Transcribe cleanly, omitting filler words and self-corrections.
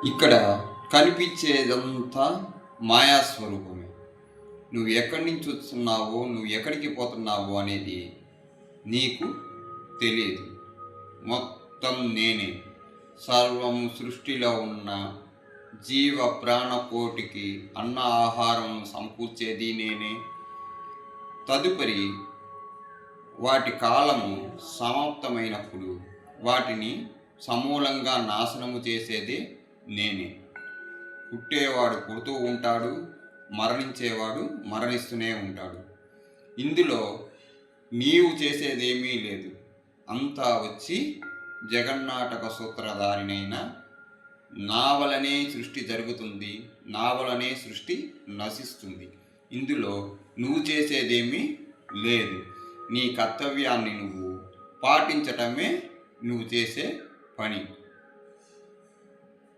ఇక్కడ కనిపించేదంతా మాయాస్వరూపమే. నువ్వు ఎక్కడి నుంచి వస్తున్నావో, నువ్వు ఎక్కడికి పోతున్నావో అనేది నీకు తెలియదు. మొత్తం నేనే. సర్వం సృష్టిలో ఉన్న జీవ ప్రాణకోటికి అన్న ఆహారం సమకూర్చేది నేనే. తదుపరి వాటి కాలము సమాప్తమైనప్పుడు వాటిని సమూలంగా నాశనము చేసేది నేనే. పుట్టేవాడు పుడుతూ ఉంటాడు, మరణించేవాడు మరణిస్తూనే ఉంటాడు. ఇందులో నీవు చేసేదేమీ లేదు. అంతా వచ్చి జగన్నాటక సూత్రధారినైన నా వలనే సృష్టి జరుగుతుంది, నా వలనే సృష్టి నశిస్తుంది. ఇందులో నువ్వు చేసేదేమీ లేదు. నీ కర్తవ్యాన్ని నువ్వు పాటించటమే నువ్వు చేసే పని.